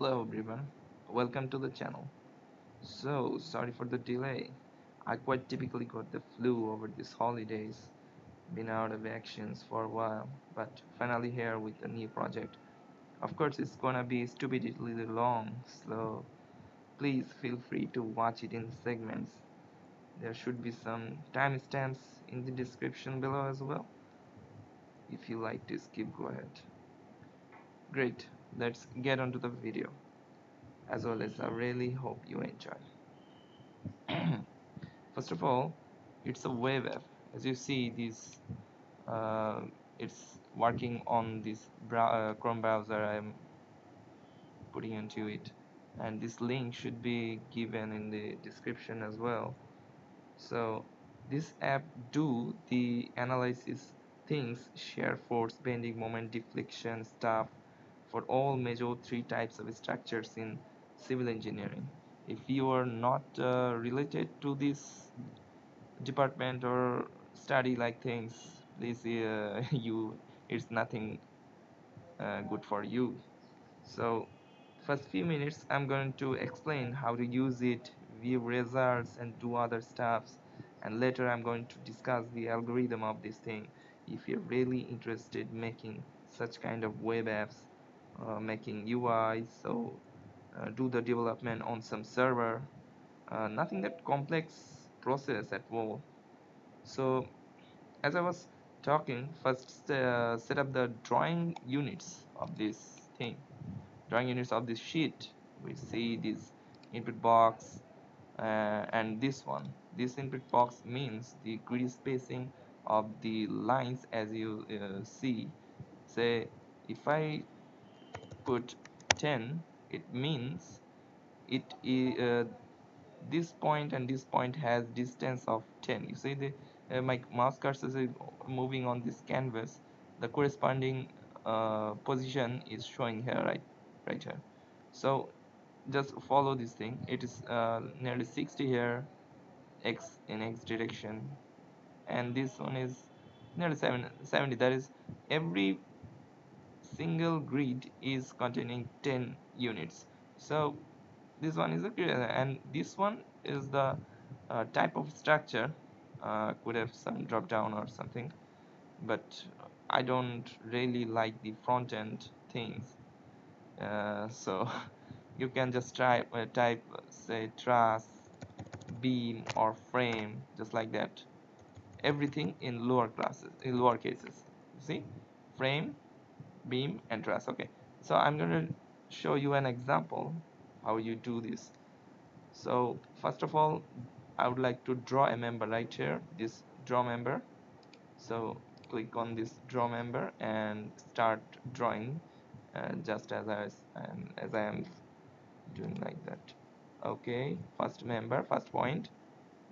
Hello everyone, welcome to the channel. So sorry for the delay. I quite typically got the flu over these holidays, been out of actions for a while, but finally here with a new project. Of course it's gonna be stupidly long, so please feel free to watch it in segments. There should be some timestamps in the description below as well. If you like to skip, go ahead. Great, let's get on to the video. As always, I really hope you enjoy. First of all, it's a web app. As you see, this uh, it's working on this Chrome browser I'm putting into it, and this link should be given in the description as well. So this app do the analysis things, shear force, bending, moment, deflection stuff for all major three types of structures in civil engineering. If you are not related to this department or study like things, please you it's nothing good for you. So first few minutes I'm going to explain how to use it, view results and do other stuffs, and later I'm going to discuss the algorithm of this thing. If you're really interested making such kind of web apps, making UI, so do the development on some server, nothing that complex process at all. So as I was talking, first set up the drawing units of this thing, drawing units of this sheet. We see this input box and this one. This input box means the grid spacing of the lines. As you see, say if I put 10, it means this point and this point has distance of 10. You see the my mouse cursor is moving on this canvas, the corresponding position is showing here, right here. So just follow this thing. It is nearly 60 here, x in x direction, and this one is nearly 70. That is, every single grid is containing 10 units. So this one is a grid, and this one is the type of structure. Could have some drop down or something, but I don't really like the front end things. So you can just try type say truss, beam or frame, just like that. Everything in lower cases. See, frame, beam and truss. Okay, so I'm going to show you an example how you do this. So first of all, I would like to draw a member right here, this draw member. So click on this draw member and start drawing, just as I am doing like that. Okay, first member, first point,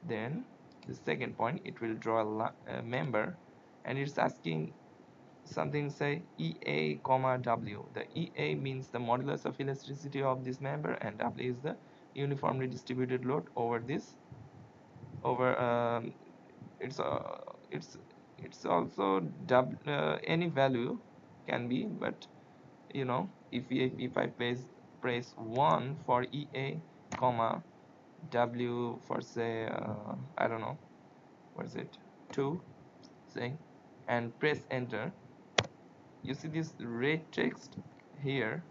then the second point, it will draw a member, and it's asking something, say EA comma W. The EA means the modulus of elasticity of this member, and W is the uniformly distributed load over this over it's it's also any value can be, but if I press 1 for EA comma W for say I don't know what is it, 2 say, and press enter, you see this red text here.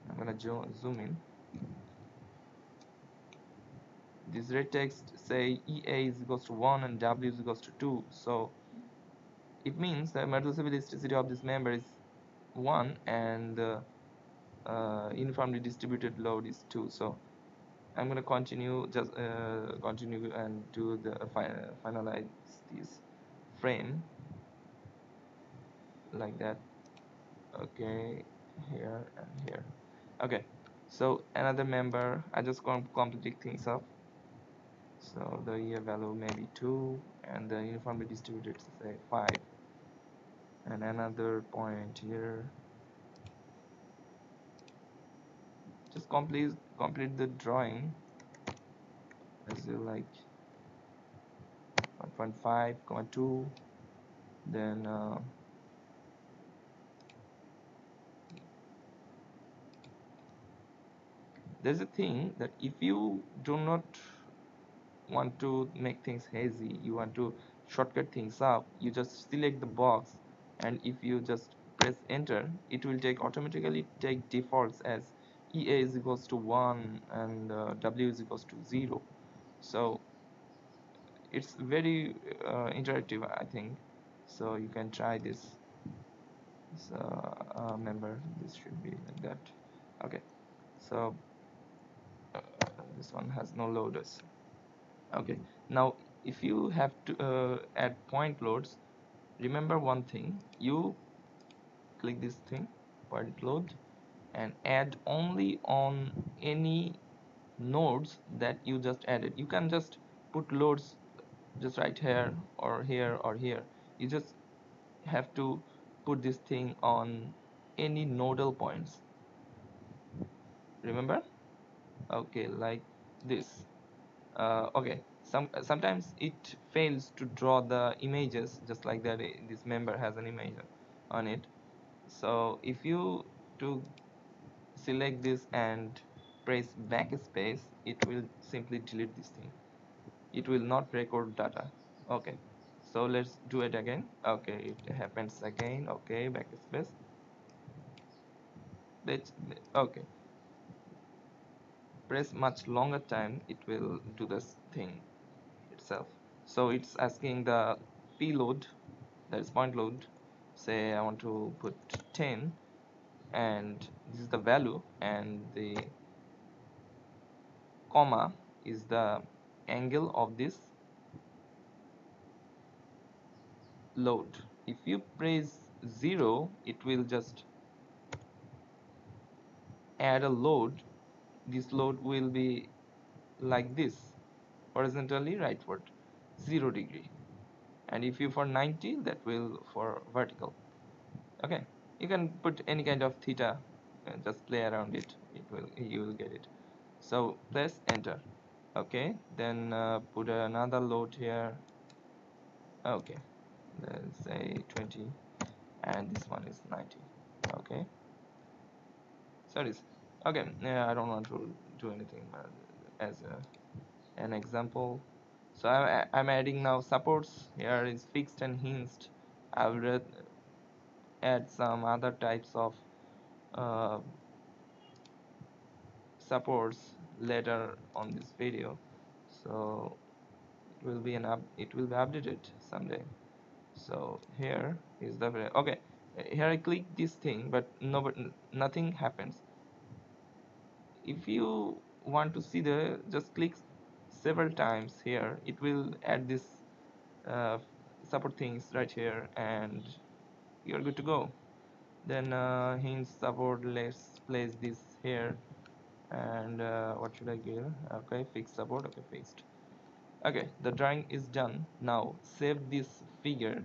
I'm gonna zoom in. This red text say EA is equals to 1 and W is equals to 2. So it means the modulus of elasticity of this member is 1 and the uniformly distributed load is 2. So I'm gonna continue, just continue and do the finalize this frame like that. Okay, here and here. Okay, so another member, I just going to complicate things up. So the EA value may be 2 and the uniformly distributed say 5, and another point here. Just complete the drawing as you like. 1.5, 2, then there's a thing that if you do not want to make things hazy, you want to shortcut things up, you just select the box, and if you just press enter, it will automatically take defaults as EA is equals to 1 and W is equals to 0. So it's very interactive, I think. So you can try this. So remember, this should be like that. Okay, so this one has no loaders. Okay, now if you have to add point loads, remember one thing: you click this thing, point load, and add only on any nodes that you just added. You can just put loads just right here or here or here. You just have to put this thing on any nodal points. Remember? Okay, like this. Okay, sometimes it fails to draw the images just like that. This member has an image on it. So if you to select this and press backspace, it will simply delete this thing. It will not record data. Okay, so let's do it again. Okay, it happens again. Okay, backspace. Let's okay, press much longer time, it will do this thing itself. So it's asking the payload, that is point load. Say I want to put 10, and this is the value, and the comma is the angle of this load. If you press 0, it will just add a load. This load will be like this, horizontally rightward, 0 degree. And if you for 90, that will for vertical. Okay, you can put any kind of theta, just play around it, you will get it. So press enter. Okay, then put another load here. Okay, let's say 20, and this one is 90. Okay, so it is okay. I don't want to do anything as an example. So I'm adding now supports. Here is fixed and hinged. I will add some other types of uh, supports later on this video. So it will be updated someday. So here is the okay. Here I click this thing, but nothing happens. If you want to see just click several times here. It will add this uh, support things right here, and you're good to go. Then hinge support, let's place this here, and what should I give? Okay, fixed support. Okay, fixed. Okay, the drawing is done. Now save this figure,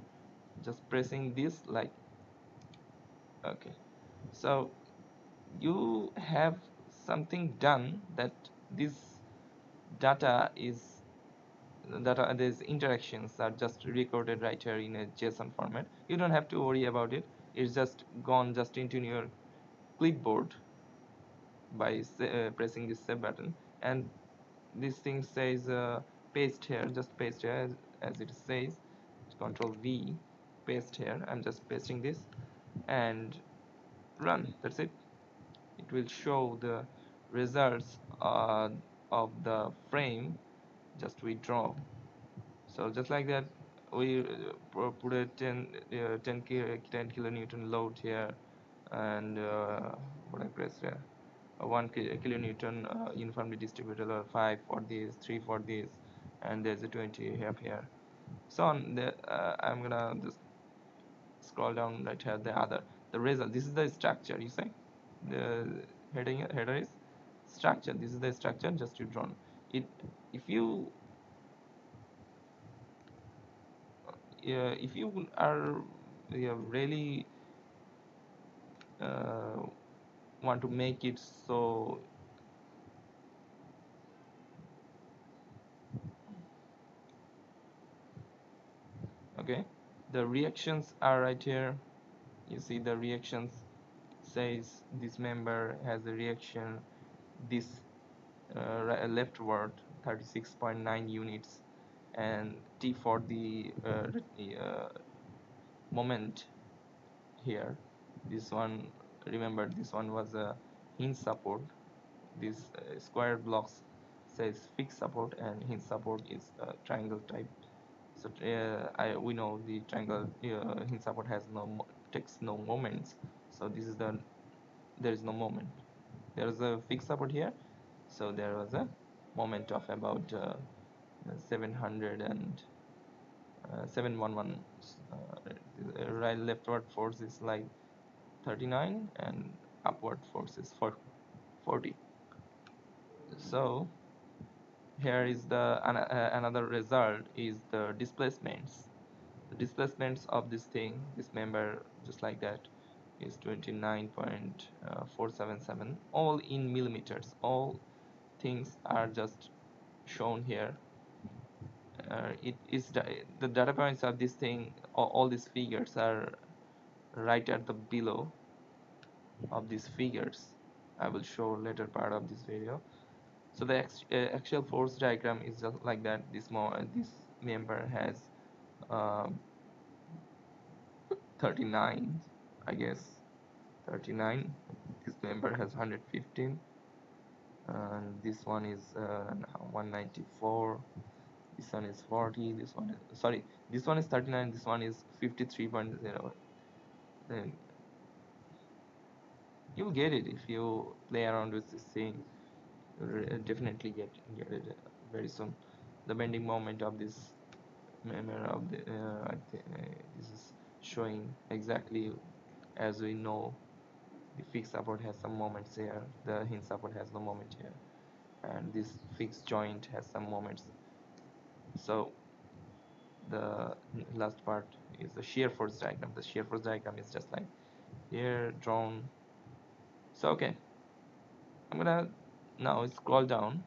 just pressing this like. Okay, so you have something done, that this data is data, these interactions are just recorded right here in a JSON format. You don't have to worry about it. It's just gone just into your clipboard by pressing this save button, and this thing says paste here. Just paste here as it says. Control V, paste here. I'm just pasting this and run. That's it. It will show the results of the frame just we draw. So just like that, we put a 10 kilonewton load here, and what I press here, 1 kilonewton uniformly distributed, or 5 for this, 3 for this, and there's a 20 here. So on the I'm gonna just scroll down right here, the result. This is the structure, you say. The header is structure. This is the structure just you drawn it. If you are really uh, want to make it so okay, the reactions are right here. You see the reactions says this member has a reaction, this leftward 36.9 units, and T for the moment here. This one, remember, this one was a hinge support. This square blocks says fixed support, and hinge support is triangle type. So we know the triangle hinge support has takes no moments. So this is there is no moment. There is a fixed support here, so there was a moment of about 700 and 711. Right, leftward force is like 39, and upward force is 40. So here is the another result is the displacements. The displacements of this thing, this member, just like that, is 29.477, all in millimeters. All things are just shown here. It is the data points of this thing. All these figures are right at the below of these figures. I will show later part of this video. So the actual force diagram is just like that. This member has uh, 39, I guess 39. This member has 115, and this one is 194. This one is 40. This one is, sorry, this one is 39. This one is 53.0. Then you'll get it if you play around with this thing. You'll definitely get it very soon. The bending moment of this member of the this is showing exactly as we know. The fixed support has some moments here, the hinge support has no moment here, and this fixed joint has some moments. So the last part is the shear force diagram. The shear force diagram is just like here drawn. So okay, I'm gonna now scroll down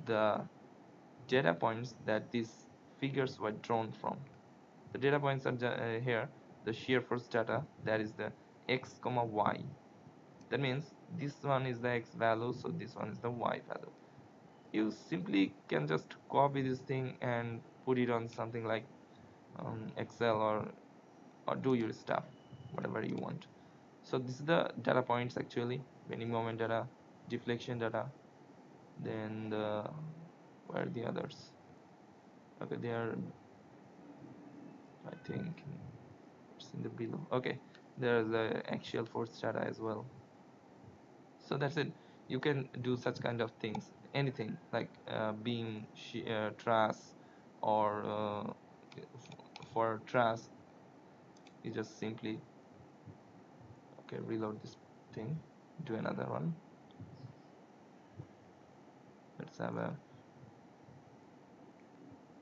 the data points that these figures were drawn from. The data points are here, the shear force data, that is the x comma y. That means this one is the x value, so this one is the y value. You simply can just copy this thing and put it on something like Excel, or do your stuff, whatever you want. So this is the data points actually: bending moment data, deflection data, then where are the others? Okay, they are, I think it's in the below. Okay, there's the axial force data as well. So that's it. You can do such kind of things, anything like beam, truss, or for truss you just simply, okay, reload this thing, do another one. Let's have a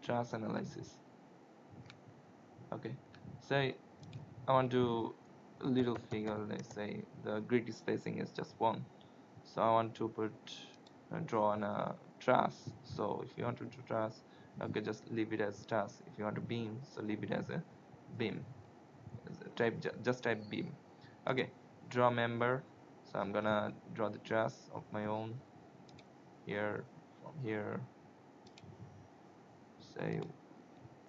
truss analysis. Okay, say I want to little figure. Let's say the grid spacing is just 1, so I want to draw on a truss. So if you want to do truss, okay, just leave it as truss. If you want to beam, so leave it as a beam. Just type beam. Okay, draw member. So I'm gonna draw the truss of my own here, from here. Say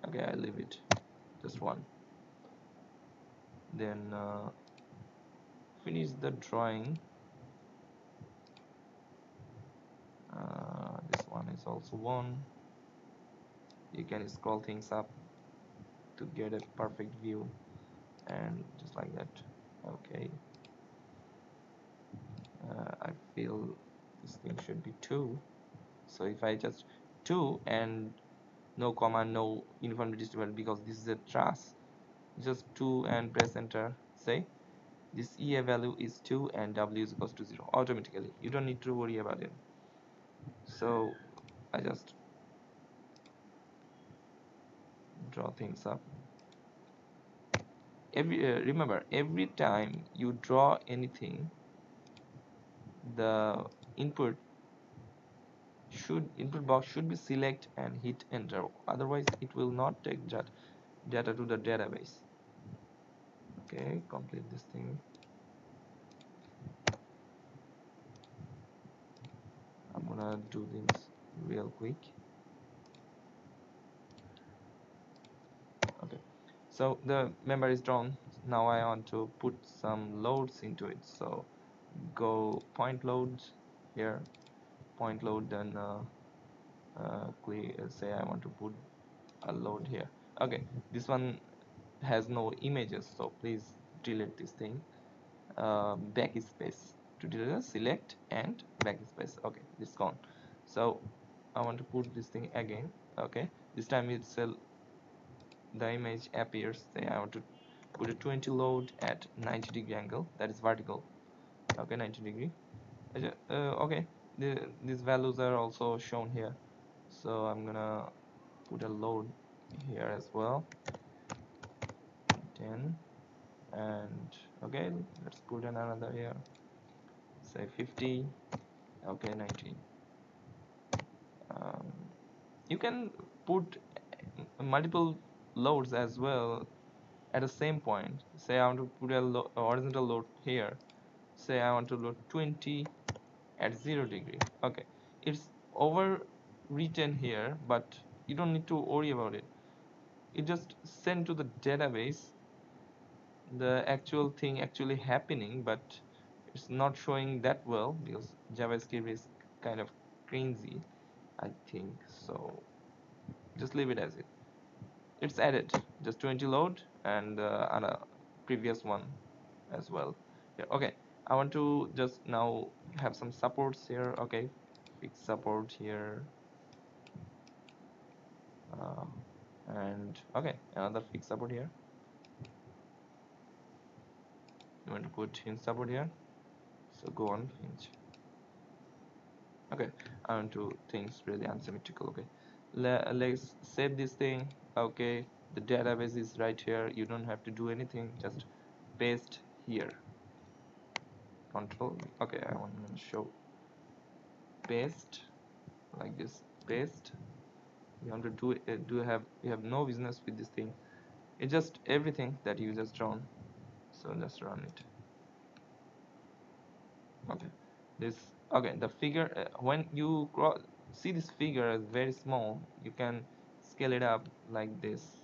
okay, I leave it just 1. Then finish the drawing. This one is also 1. You can scroll things up to get a perfect view, and just like that. Okay, I feel this thing should be 2. So if I just 2 and no comma, no uniformly distributed, because this is a truss, just 2 and press enter. Say this EA value is 2 and W is equals to 0 automatically. You don't need to worry about it. So I just draw things up. Remember, every time you draw anything, the input box should be select and hit enter, otherwise it will not take data to the database. Okay, complete this thing. I'm gonna do this real quick. Okay, so the member is drawn. Now I want to put some loads into it, so go point loads here, point load, then say I want to put a load here. Okay, this one has no images, so please delete this thing. Backspace to delete, select and backspace. Okay, this gone. So I want to put this thing again. Okay, this time it's the image appears. Say I want to put a 20 load at 90-degree angle, that is vertical. Okay, 90-degree. Okay, these values are also shown here, so I'm gonna put a load here as well, 10, and okay, let's put another here, say 50. Okay, 90. um, you can put multiple loads as well at the same point. Say I want to put a horizontal load here, say I want to load 20 at 0 degree. Okay, it's over written here, but you don't need to worry about it. You just send to the database the actual thing actually happening, but it's not showing that well because JavaScript is kind of cringy, I think. So just leave it as it. It's added just 20 load and a previous one as well. Yeah, okay, I want to just now have some supports here. Okay, fix support here, uh, and okay, another fix support here. You want to put hinge support here, so go on hinge. Okay, I want to things really unsymmetrical. Okay, let's save this thing. Okay, the database is right here. You don't have to do anything, just paste here, control. Okay, I want to show paste like this, paste. You want to you have no business with this thing. It's just everything that you just drawn, so just run it. Okay, this, okay, the figure, when you see this figure as very small, you can scale it up like this.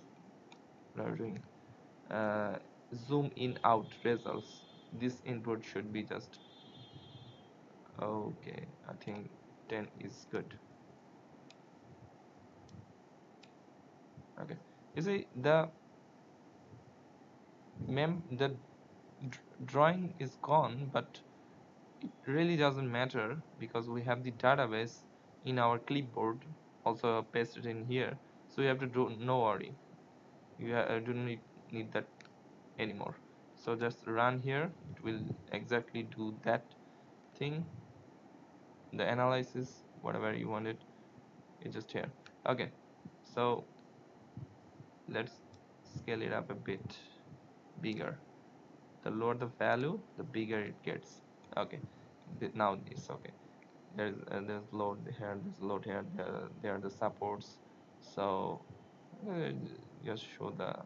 Doing zoom in out results, this input should be just okay. I think 10 is good. Okay, you see the drawing is gone, but it really doesn't matter because we have the database in our clipboard also pasted in here, so you have to do no worry. You do not need that anymore. So just run here, it will exactly do that thing, the analysis, whatever you wanted. It's just here. Okay, so let's scale it up a bit bigger. The lower the value, the bigger it gets. Okay, now this. Okay, there's load here, there's load here, there are the supports. So uh, just show the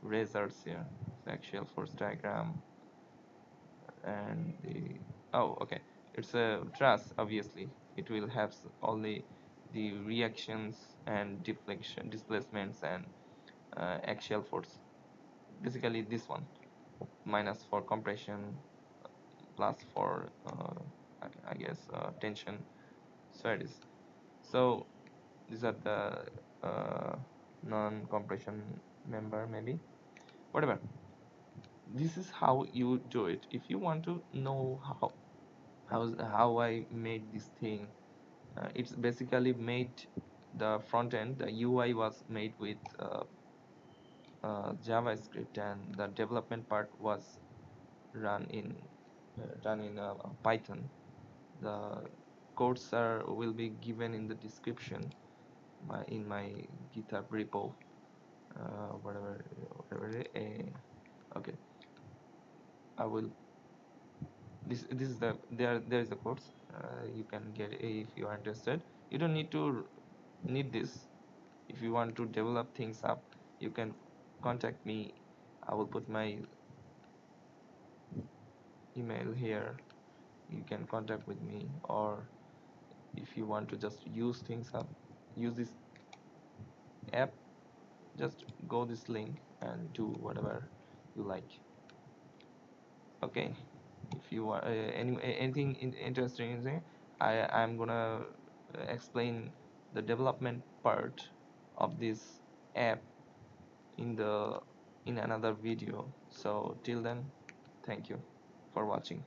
results here, the actual force diagram, and the, oh okay, it's a truss. Obviously it will have all the reactions and deflection, displacements, and axial force. Basically this one, minus for compression, plus for I guess tension. So it is. So these are the non-compression member, maybe, whatever. This is how you do it. If you want to know how I made this thing, it's basically made the front end. The UI was made with JavaScript, and the development part was run in Python. The codes will be given in the description, in my GitHub repo, whatever. Okay, I will. This is there is the codes. You can get if you are interested. You don't need this. If you want to develop things up, you can contact me. I will put my email here. You can contact with me, or If you want to just use things up, use this app, just go this link and do whatever you like. Okay, if you want anything interesting in there, I'm gonna explain the development part of this app in the in another video. So till then, thank you for watching.